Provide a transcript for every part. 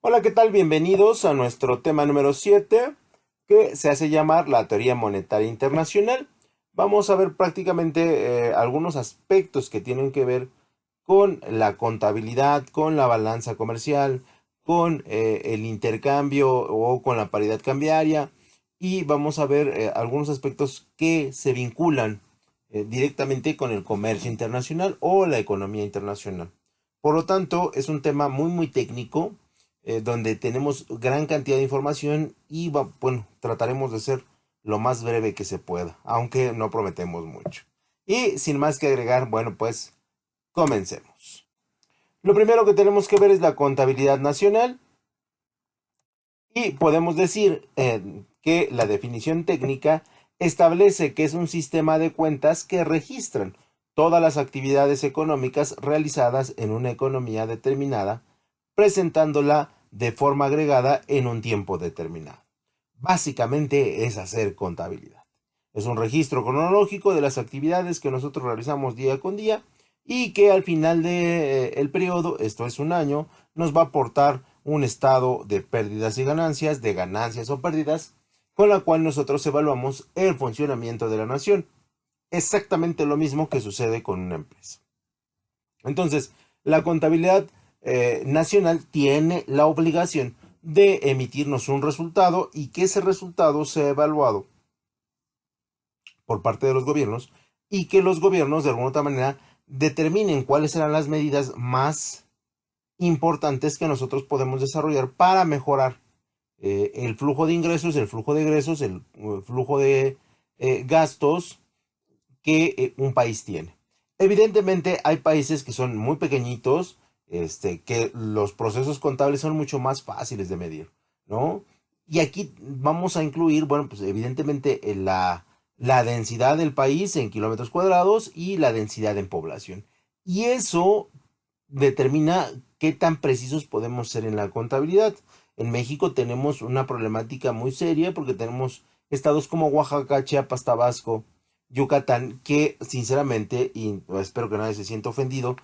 Hola, ¿qué tal? Bienvenidos a nuestro tema número 7, que se hace llamar la teoría monetaria internacional. Vamos a ver prácticamente algunos aspectos que tienen que ver con la contabilidad, con la balanza comercial, con el intercambio o con la paridad cambiaria, y vamos a ver algunos aspectos que se vinculan directamente con el comercio internacional o la economía internacional. Por lo tanto, es un tema muy técnico, donde tenemos gran cantidad de información y bueno, trataremos de ser lo más breve que se pueda, aunque no prometemos mucho. Y sin más que agregar, bueno, pues comencemos. Lo primero que tenemos que ver es la contabilidad nacional, y podemos decir que la definición técnica establece que es un sistema de cuentas que registran todas las actividades económicas realizadas en una economía determinada, presentándola de forma agregada en un tiempo determinado. Básicamente es hacer contabilidad. Es un registro cronológico de las actividades que nosotros realizamos día con día y que al final del periodo, esto es un año, nos va a aportar un estado de pérdidas y ganancias, de ganancias o pérdidas, con la cual nosotros evaluamos el funcionamiento de la nación. Exactamente lo mismo que sucede con una empresa. Entonces, la contabilidad nacional tiene la obligación de emitirnos un resultado y que ese resultado sea evaluado por parte de los gobiernos y que los gobiernos de alguna otra manera determinen cuáles serán las medidas más importantes que nosotros podemos desarrollar para mejorar el flujo de ingresos, el flujo de egresos, el flujo de gastos que un país tiene. Evidentemente hay países que son muy pequeñitos, que los procesos contables son mucho más fáciles de medir, ¿no? Y aquí vamos a incluir, bueno, pues evidentemente la densidad del país en kilómetros cuadrados y la densidad en población. Y eso determina qué tan precisos podemos ser en la contabilidad. En México tenemos una problemática muy seria porque tenemos estados como Oaxaca, Chiapas, Tabasco, Yucatán, que sinceramente, y espero que nadie se sienta ofendido,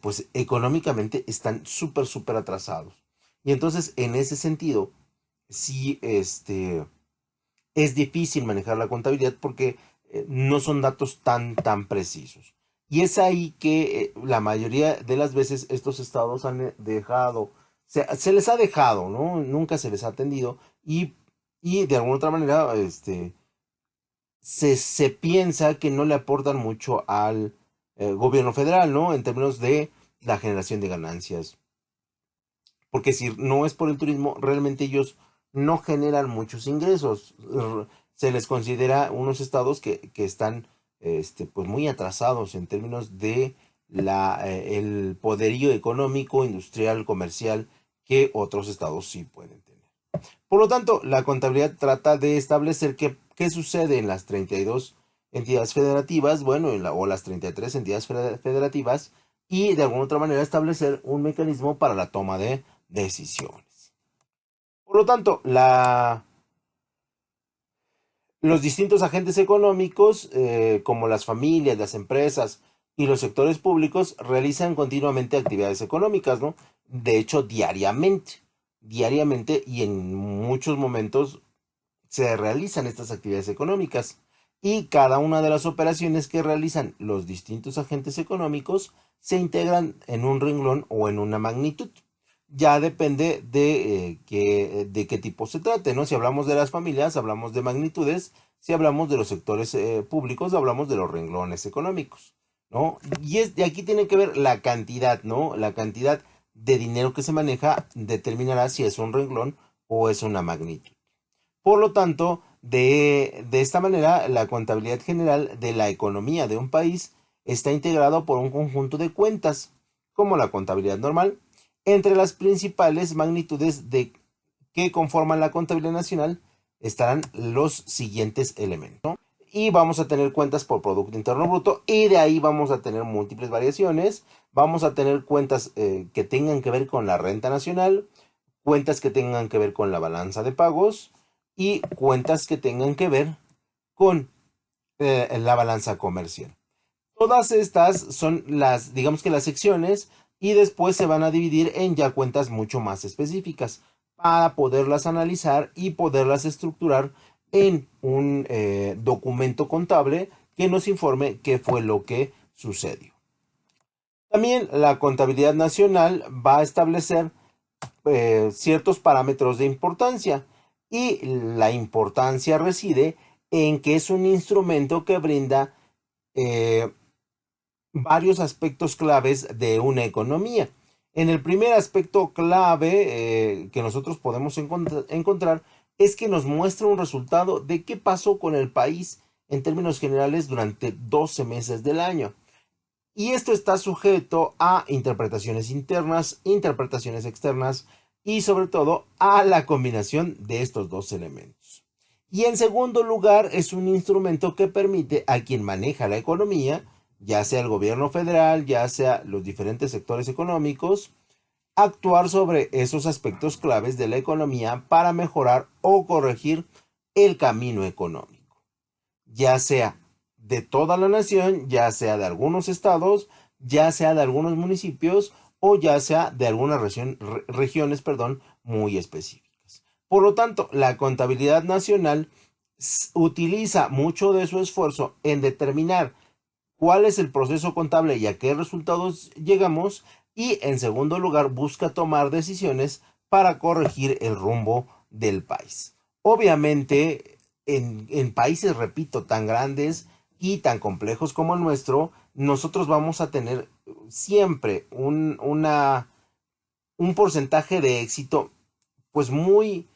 pues económicamente están súper atrasados. Y entonces, en ese sentido, sí, es difícil manejar la contabilidad porque no son datos tan precisos. Y es ahí que la mayoría de las veces estos estados han dejado, se les ha dejado, ¿no? Nunca se les ha atendido y de alguna otra manera, se piensa que no le aportan mucho al gobierno federal, ¿no? En términos de la generación de ganancias. Porque si no es por el turismo, realmente ellos no generan muchos ingresos. Se les considera unos estados que están pues muy atrasados en términos de el poderío económico, industrial, comercial que otros estados sí pueden tener. Por lo tanto, la contabilidad trata de establecer qué sucede en las 32 entidades federativas, bueno, o las 33 entidades federativas, y de alguna otra manera establecer un mecanismo para la toma de decisiones. Por lo tanto, los distintos agentes económicos, como las familias, las empresas y los sectores públicos, realizan continuamente actividades económicas, ¿no? De hecho, diariamente y en muchos momentos se realizan estas actividades económicas. Y cada una de las operaciones que realizan los distintos agentes económicos se integran en un renglón o en una magnitud. Ya depende de qué tipo se trate, ¿no? Si hablamos de las familias, hablamos de magnitudes. Si hablamos de los sectores públicos, hablamos de los renglones económicos, ¿no? De aquí tiene que ver la cantidad, ¿no? La cantidad de dinero que se maneja determinará si es un renglón o es una magnitud. Por lo tanto, de esta manera, la contabilidad general de la economía de un país está integrado por un conjunto de cuentas, como la contabilidad normal. Entre las principales magnitudes que conforman la contabilidad nacional estarán los siguientes elementos, ¿no? Y vamos a tener cuentas por Producto Interno Bruto, y de ahí vamos a tener múltiples variaciones. Vamos a tener cuentas que tengan que ver con la renta nacional, cuentas que tengan que ver con la balanza de pagos y cuentas que tengan que ver con la balanza comercial. Todas estas son digamos que las secciones, y después se van a dividir en ya cuentas mucho más específicas para poderlas analizar y poderlas estructurar en un documento contable que nos informe qué fue lo que sucedió. También la contabilidad nacional va a establecer ciertos parámetros de importancia, y la importancia reside en que es un instrumento que brinda eh, varios aspectos claves de una economía. En el primer aspecto clave que nosotros podemos encontrar es que nos muestra un resultado de qué pasó con el país en términos generales durante 12 meses del año. Y esto está sujeto a interpretaciones internas, interpretaciones externas y sobre todo a la combinación de estos dos elementos. Y en segundo lugar, es un instrumento que permite a quien maneja la economía, ya sea el gobierno federal, ya sea los diferentes sectores económicos, actuar sobre esos aspectos claves de la economía para mejorar o corregir el camino económico, ya sea de toda la nación, ya sea de algunos estados, ya sea de algunos municipios o ya sea de algunas regiones, perdón, muy específicas. Por lo tanto, la contabilidad nacional utiliza mucho de su esfuerzo en determinar cuál es el proceso contable y a qué resultados llegamos, y en segundo lugar busca tomar decisiones para corregir el rumbo del país. Obviamente, en países, repito, tan grandes y tan complejos como el nuestro, nosotros vamos a tener siempre un porcentaje de éxito pues muy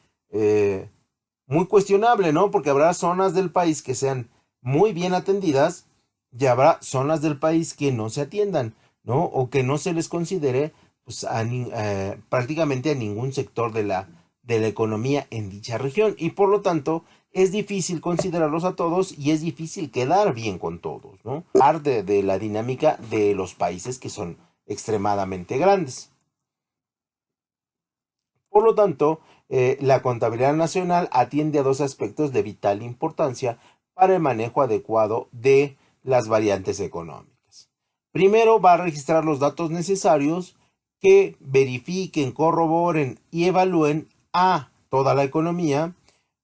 cuestionable, ¿no? Porque habrá zonas del país que sean muy bien atendidas y habrá zonas del país que no se atiendan, ¿no? O que no se les considere pues, prácticamente a ningún sector de la economía en dicha región. Y por lo tanto, es difícil considerarlos a todos y es difícil quedar bien con todos, ¿no? Parte de la dinámica de los países que son extremadamente grandes. Por lo tanto, la contabilidad nacional atiende a dos aspectos de vital importancia para el manejo adecuado de las variantes económicas. Primero, va a registrar los datos necesarios que verifiquen, corroboren y evalúen a toda la economía,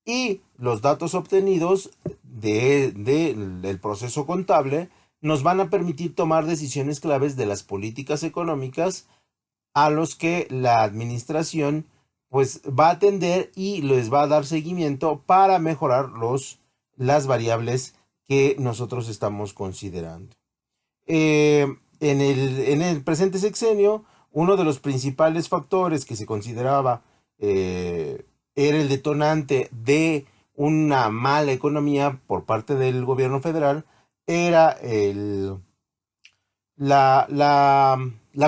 y los datos obtenidos del proceso contable nos van a permitir tomar decisiones claves de las políticas económicas a los que la administración pues va a atender y les va a dar seguimiento para mejorar las variables que nosotros estamos considerando. En el presente sexenio, uno de los principales factores que se consideraba era el detonante de una mala economía por parte del gobierno federal, era la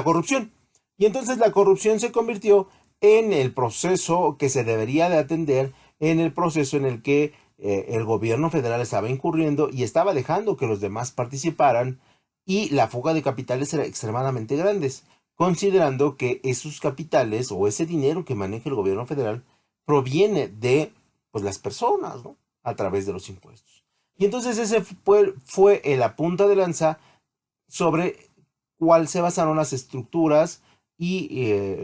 corrupción. Y entonces la corrupción se convirtió en el proceso que se debería de atender, en el proceso en el que el gobierno federal estaba incurriendo y estaba dejando que los demás participaran, y la fuga de capitales era extremadamente grandes, considerando que esos capitales o ese dinero que maneja el gobierno federal proviene de pues, las personas, ¿no? A través de los impuestos. Y entonces ese fue la punta de lanza sobre cuál se basaron las estructuras y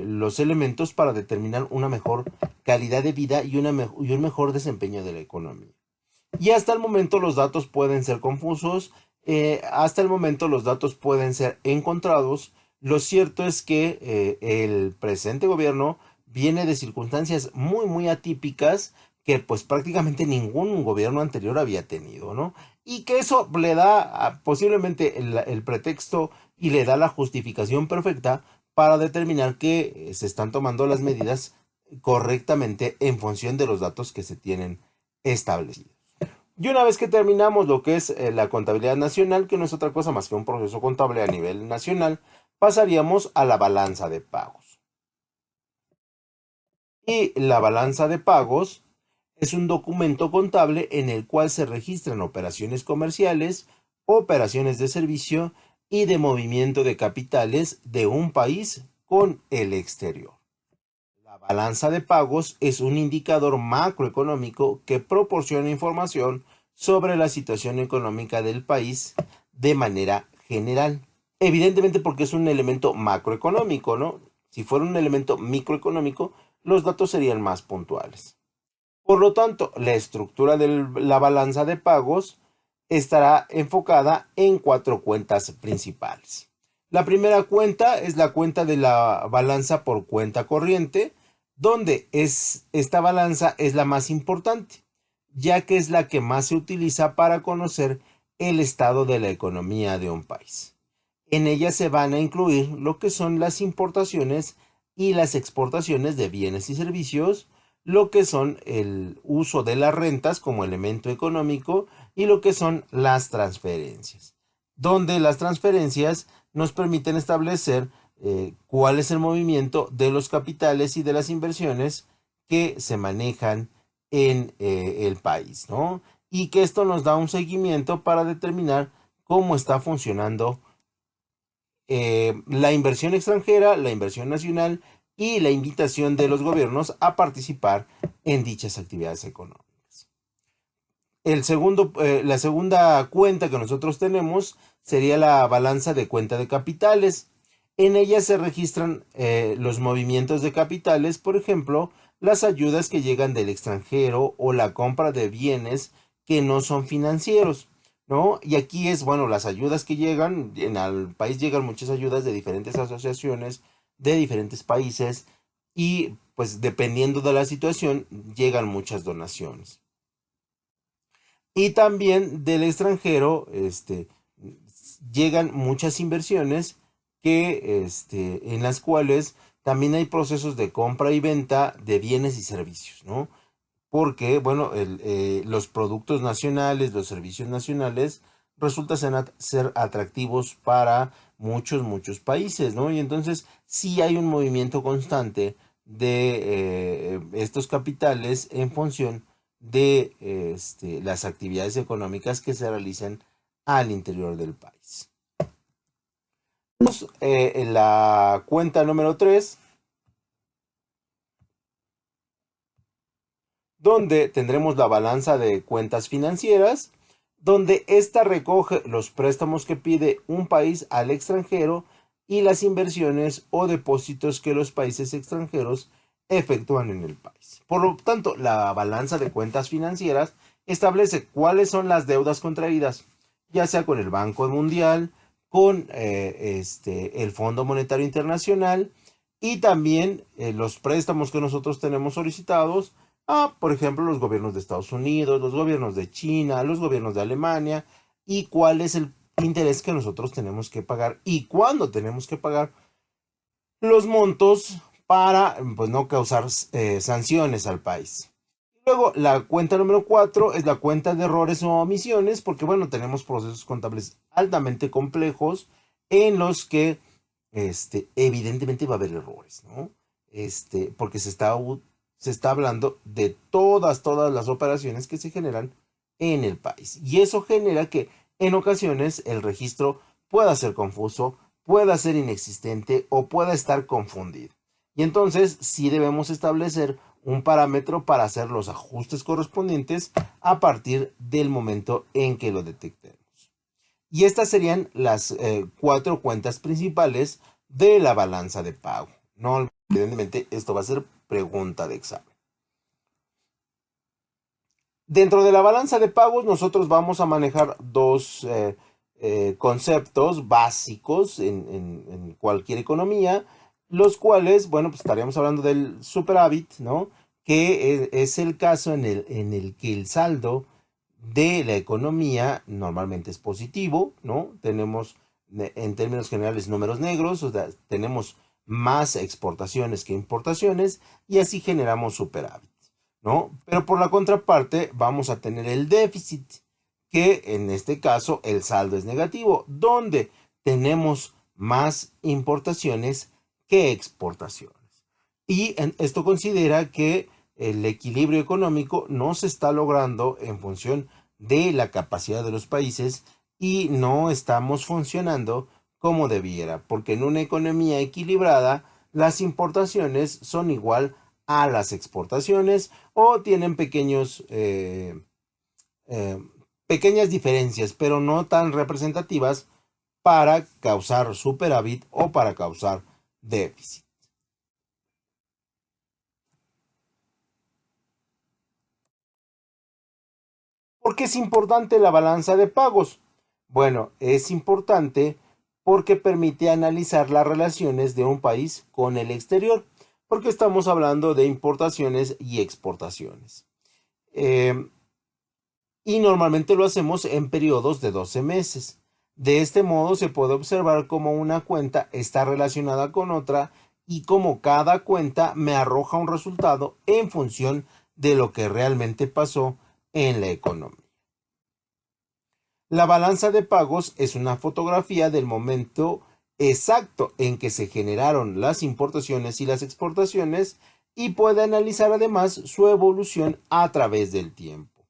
los elementos para determinar una mejor calidad de vida y un mejor desempeño de la economía. Y hasta el momento los datos pueden ser confusos, hasta el momento los datos pueden ser encontrados. Lo cierto es que el presente gobierno viene de circunstancias muy atípicas que pues prácticamente ningún gobierno anterior había tenido, ¿no? Y que eso le da posiblemente el pretexto y le da la justificación perfecta para determinar que se están tomando las medidas correctamente en función de los datos que se tienen establecidos. Y una vez que terminamos lo que es la contabilidad nacional, que no es otra cosa más que un proceso contable a nivel nacional, pasaríamos a la balanza de pagos. Y la balanza de pagos es un documento contable en el cual se registran operaciones comerciales, operaciones de servicio y de movimiento de capitales de un país con el exterior. La balanza de pagos es un indicador macroeconómico que proporciona información sobre la situación económica del país de manera general. Evidentemente porque es un elemento macroeconómico, ¿no? Si fuera un elemento microeconómico, los datos serían más puntuales. Por lo tanto, la estructura de la balanza de pagos estará enfocada en cuatro cuentas principales. La primera cuenta es la cuenta de la balanza por cuenta corriente, donde esta balanza es la más importante, ya que es la que más se utiliza para conocer el estado de la economía de un país. En ella se van a incluir lo que son las importaciones y las exportaciones de bienes y servicios, lo que son el uso de las rentas como elemento económico y lo que son las transferencias, donde las transferencias nos permiten establecer cuál es el movimiento de los capitales y de las inversiones que se manejan en el país, ¿no? Y que esto nos da un seguimiento para determinar cómo está funcionando la inversión extranjera, la inversión nacional y la invitación de los gobiernos a participar en dichas actividades económicas. La segunda cuenta que nosotros tenemos sería la balanza de cuenta de capitales. En ella se registran los movimientos de capitales, por ejemplo, las ayudas que llegan del extranjero o la compra de bienes que no son financieros, ¿no? Y aquí es, bueno, las ayudas que llegan, al país llegan muchas ayudas de diferentes asociaciones, de diferentes países, y pues dependiendo de la situación, llegan muchas donaciones. Y también del extranjero, llegan muchas inversiones en las cuales también hay procesos de compra y venta de bienes y servicios, ¿no? Porque, bueno, los productos nacionales, los servicios nacionales, resulta ser atractivos para muchos países, ¿no? Y entonces sí hay un movimiento constante de estos capitales en función de las actividades económicas que se realizan al interior del país. En la cuenta número 3, donde tendremos la balanza de cuentas financieras, donde ésta recoge los préstamos que pide un país al extranjero y las inversiones o depósitos que los países extranjeros efectúan en el país. Por lo tanto, la balanza de cuentas financieras establece cuáles son las deudas contraídas, ya sea con el Banco Mundial, con el Fondo Monetario Internacional y también los préstamos que nosotros tenemos solicitados a, por ejemplo, los gobiernos de Estados Unidos, los gobiernos de China, los gobiernos de Alemania, y cuál es el interés que nosotros tenemos que pagar y cuándo tenemos que pagar los montos para pues, no causar sanciones al país. Luego, la cuenta número 4 es la cuenta de errores o omisiones, porque bueno, tenemos procesos contables altamente complejos en los que evidentemente va a haber errores, ¿no? Porque se está hablando de todas las operaciones que se generan en el país. Y eso genera que en ocasiones el registro pueda ser confuso, pueda ser inexistente o pueda estar confundido. Y entonces sí debemos establecer un parámetro para hacer los ajustes correspondientes a partir del momento en que lo detectemos. Y estas serían las cuatro cuentas principales de la balanza de pago. No, evidentemente, esto va a ser pregunta de examen. Dentro de la balanza de pagos, nosotros vamos a manejar dos conceptos básicos en cualquier economía, los cuales, bueno, pues estaríamos hablando del superávit, ¿no? Que es el caso en el que el saldo de la economía normalmente es positivo, ¿no? Tenemos en términos generales números negros, o sea, tenemos más exportaciones que importaciones y así generamos superávit, ¿no? Pero por la contraparte vamos a tener el déficit, que en este caso el saldo es negativo, donde tenemos más importaciones que exportaciones. Y esto considera que el equilibrio económico no se está logrando en función de la capacidad de los países y no estamos funcionando como debiera, porque en una economía equilibrada las importaciones son igual a las exportaciones o tienen eh, pequeñas diferencias, pero no tan representativas para causar superávit o para causar déficit. ¿Por qué es importante la balanza de pagos? Bueno, es importante porque permite analizar las relaciones de un país con el exterior, porque estamos hablando de importaciones y exportaciones. Y normalmente lo hacemos en periodos de 12 meses. De este modo se puede observar cómo una cuenta está relacionada con otra y cómo cada cuenta me arroja un resultado en función de lo que realmente pasó en la economía. La balanza de pagos es una fotografía del momento exacto en que se generaron las importaciones y las exportaciones y puede analizar además su evolución a través del tiempo.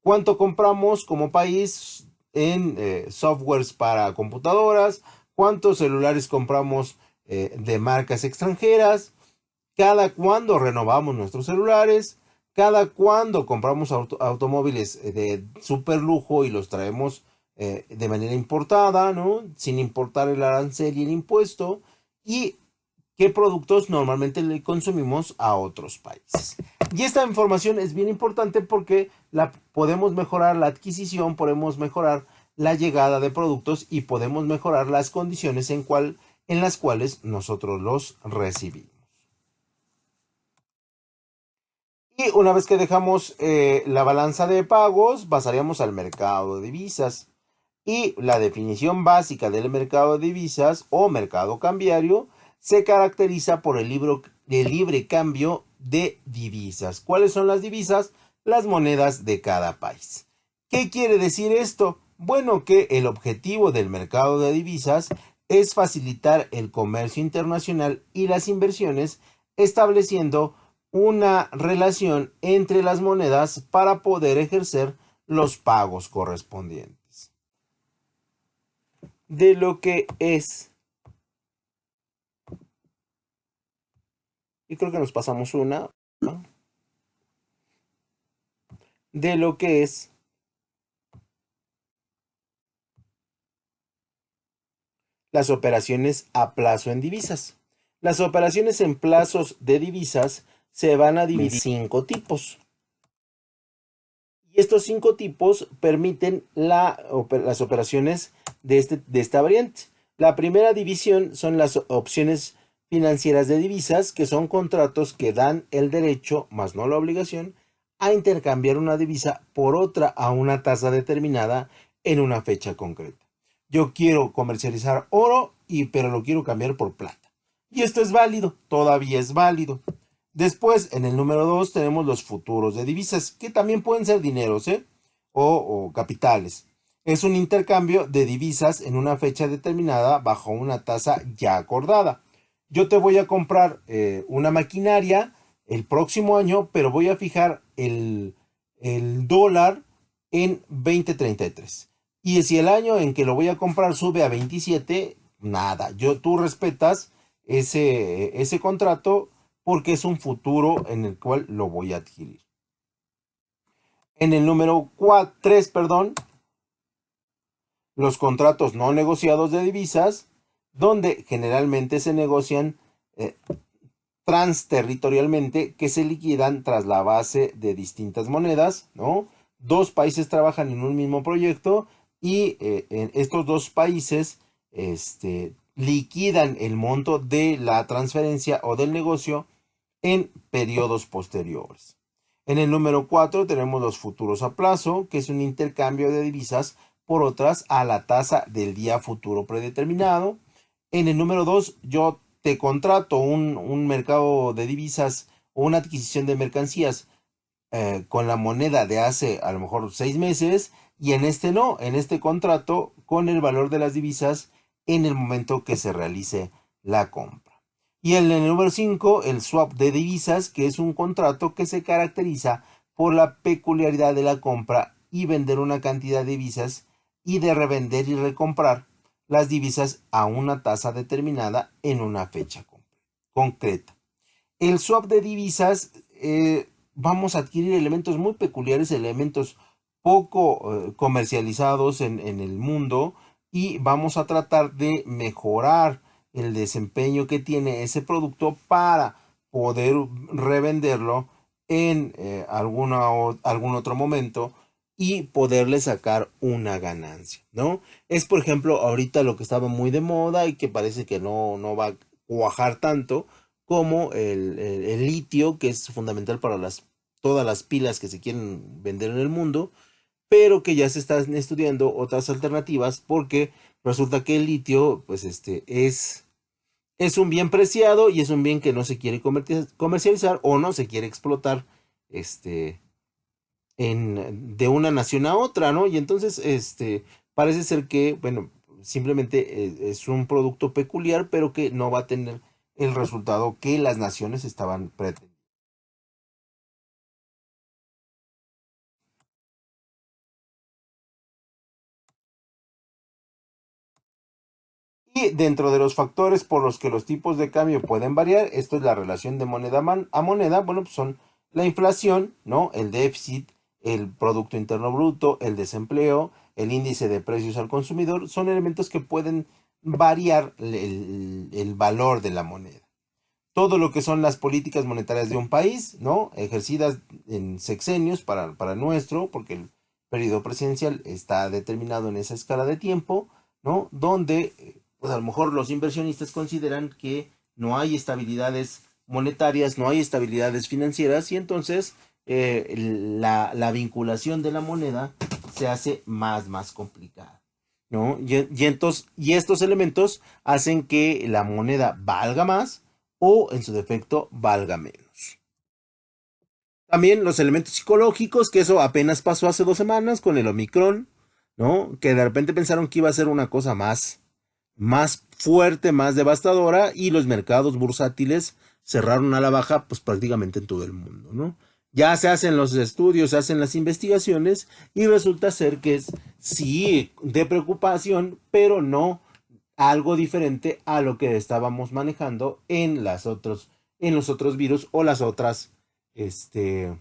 ¿Cuánto compramos como país en softwares para computadoras? ¿Cuántos celulares compramos de marcas extranjeras? ¿Cada cuándo renovamos nuestros celulares? ¿Cada cuándo compramos automóviles de super lujo y los traemos de manera importada, ¿no? Sin importar el arancel y el impuesto? ¿Y qué productos normalmente le consumimos a otros países? Y esta información es bien importante porque podemos mejorar la adquisición, podemos mejorar la llegada de productos y podemos mejorar las condiciones en las cuales nosotros los recibimos. Y una vez que dejamos la balanza de pagos, pasaríamos al mercado de divisas. Y la definición básica del mercado de divisas o mercado cambiario se caracteriza por el libre cambio de divisas. ¿Cuáles son las divisas? Las monedas de cada país. ¿Qué quiere decir esto? Bueno, que el objetivo del mercado de divisas es facilitar el comercio internacional y las inversiones, estableciendo una relación entre las monedas para poder ejercer los pagos correspondientes. De lo que es, y creo que nos pasamos una, ¿no? De lo que es las operaciones a plazo en divisas. Las operaciones en plazos de divisas se van a dividir en 5 tipos. Y estos 5 tipos permiten las operaciones de esta variante. La primera división son las opciones financieras de divisas, que son contratos que dan el derecho, más no la obligación, a intercambiar una divisa por otra a una tasa determinada en una fecha concreta. Yo quiero comercializar oro, pero lo quiero cambiar por plata. Y esto es válido, todavía es válido. Después, en el número 2, tenemos los futuros de divisas, que también pueden ser dineros, o capitales. Es un intercambio de divisas en una fecha determinada bajo una tasa ya acordada. Yo te voy a comprar una maquinaria el próximo año, pero voy a fijar el dólar en 2033. Y si el año en que lo voy a comprar sube a 27, nada, tú respetas ese contrato porque es un futuro en el cual lo voy a adquirir. En el número 3, los contratos no negociados de divisas, donde generalmente se negocian transterritorialmente, que se liquidan tras la base de distintas monedas, ¿no? Dos países trabajan en un mismo proyecto y en estos dos países liquidan el monto de la transferencia o del negocio en periodos posteriores. En el número 4 tenemos los futuros a plazo, que es un intercambio de divisas por otras a la tasa del día futuro predeterminado. En el número 2 yo te contrato un mercado de divisas o una adquisición de mercancías con la moneda de hace a lo mejor 6 meses y en este no, en este contrato con el valor de las divisas en el momento que se realice la compra. Y en el número 5, el swap de divisas, que es un contrato que se caracteriza por la peculiaridad de la compra y vender una cantidad de divisas y de revender y recomprar las divisas a una tasa determinada en una fecha concreta. El swap de divisas, vamos a adquirir elementos muy peculiares, elementos poco comercializados en el mundo, y vamos a tratar de mejorar el desempeño que tiene ese producto para poder revenderlo en algún otro momento y poderle sacar una ganancia, ¿no? Es, por ejemplo, ahorita lo que estaba muy de moda y que parece que no va a cuajar tanto como el litio, que es fundamental para todas las pilas que se quieren vender en el mundo, pero que ya se están estudiando otras alternativas porque resulta que el litio, pues es un bien preciado y es un bien que no se quiere comercializar o no se quiere explotar, este, de una nación a otra, ¿no? Y entonces, parece ser que, bueno, simplemente es un producto peculiar, pero que no va a tener el resultado que las naciones estaban pretendiendo. Y dentro de los factores por los que los tipos de cambio pueden variar, esto es la relación de moneda a moneda, bueno, pues son la inflación, ¿no? El déficit, el Producto Interno Bruto, el desempleo, el índice de precios al consumidor, son elementos que pueden variar el valor de la moneda. Todo lo que son las políticas monetarias de un país, ¿no? Ejercidas en sexenios para nuestro, porque el periodo presidencial está determinado en esa escala de tiempo, ¿no? Donde, pues a lo mejor los inversionistas consideran que no hay estabilidades monetarias, no hay estabilidades financieras y entonces la vinculación de la moneda se hace más complicada, ¿no? Y estos elementos hacen que la moneda valga más o en su defecto valga menos. También los elementos psicológicos, que eso apenas pasó hace 2 semanas con el Omicron, ¿no? Que de repente pensaron que iba a ser una cosa más fuerte, más devastadora, y los mercados bursátiles cerraron a la baja, pues prácticamente en todo el mundo, ¿no? Ya se hacen los estudios, se hacen las investigaciones, y resulta ser que es sí de preocupación, pero no algo diferente a lo que estábamos manejando en los otros virus o las otras este,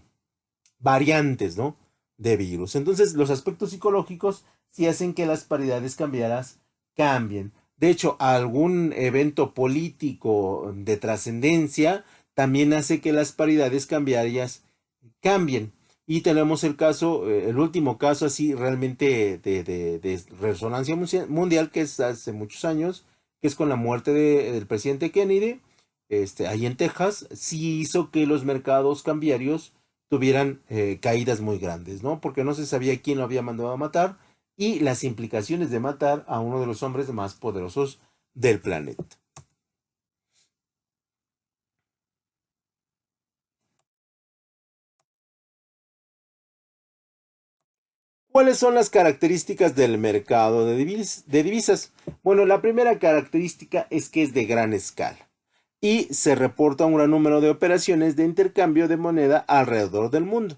variantes, ¿no? De virus. Entonces, los aspectos psicológicos sí hacen que las paridades cambiaras cambien. De hecho, algún evento político de trascendencia también hace que las paridades cambiarias cambien. Y tenemos el caso, el último caso así realmente de resonancia mundial, que es hace muchos años, que es con la muerte del presidente Kennedy, ahí en Texas, sí hizo que los mercados cambiarios tuvieran caídas muy grandes, ¿no? Porque no se sabía quién lo había mandado a matar y las implicaciones de matar a uno de los hombres más poderosos del planeta. ¿Cuáles son las características del mercado de divisas? Bueno, la primera característica es que es de gran escala y se reporta un gran número de operaciones de intercambio de moneda alrededor del mundo,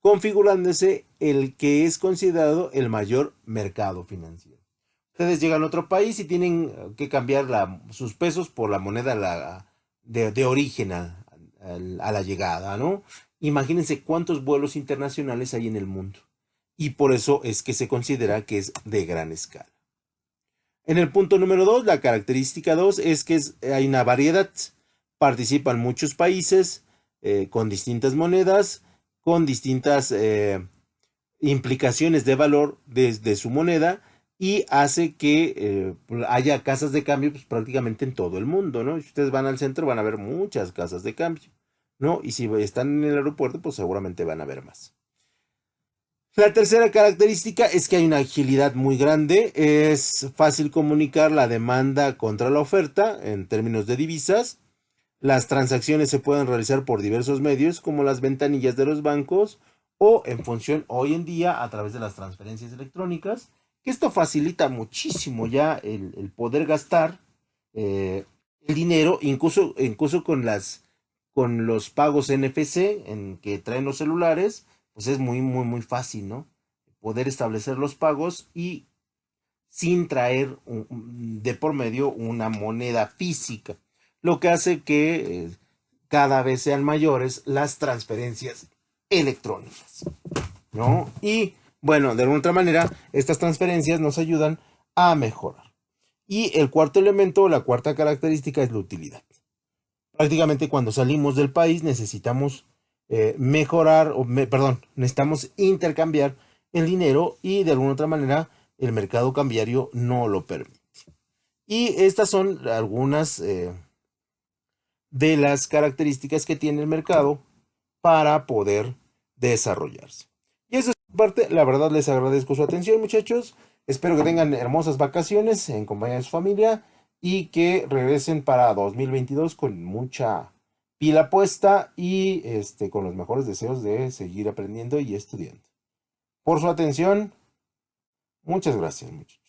configurándose el que es considerado el mayor mercado financiero. Ustedes llegan a otro país y tienen que cambiar sus pesos por la moneda de origen a la llegada, ¿no? Imagínense cuántos vuelos internacionales hay en el mundo. Y por eso es que se considera que es de gran escala. En el punto número 2, la característica 2 es que hay una variedad. Participan muchos países con distintas monedas, con distintas implicaciones de valor de su moneda y hace que haya casas de cambio pues, prácticamente en todo el mundo, ¿no? Si ustedes van al centro van a ver muchas casas de cambio, ¿no? Y si están en el aeropuerto, pues seguramente van a ver más. La tercera característica es que hay una agilidad muy grande, es fácil comunicar la demanda contra la oferta en términos de divisas. Las transacciones se pueden realizar por diversos medios como las ventanillas de los bancos o en función hoy en día a través de las transferencias electrónicas, que esto facilita muchísimo ya el poder gastar el dinero, incluso con los pagos NFC en que traen los celulares, pues es muy fácil, ¿no? Poder establecer los pagos y sin traer de por medio una moneda física, lo que hace que cada vez sean mayores las transferencias electrónicas, ¿no? Y bueno, de alguna otra manera, estas transferencias nos ayudan a mejorar. Y el cuarto elemento, la cuarta característica es la utilidad. Prácticamente cuando salimos del país necesitamos mejorar, perdón, necesitamos intercambiar el dinero y de alguna otra manera el mercado cambiario no lo permite. Y estas son algunas de las características que tiene el mercado para poder desarrollarse. Y eso es parte, la verdad les agradezco su atención, muchachos. Espero que tengan hermosas vacaciones en compañía de su familia y que regresen para 2022 con mucha pila puesta y con los mejores deseos de seguir aprendiendo y estudiando. Por su atención, muchas gracias, muchachos.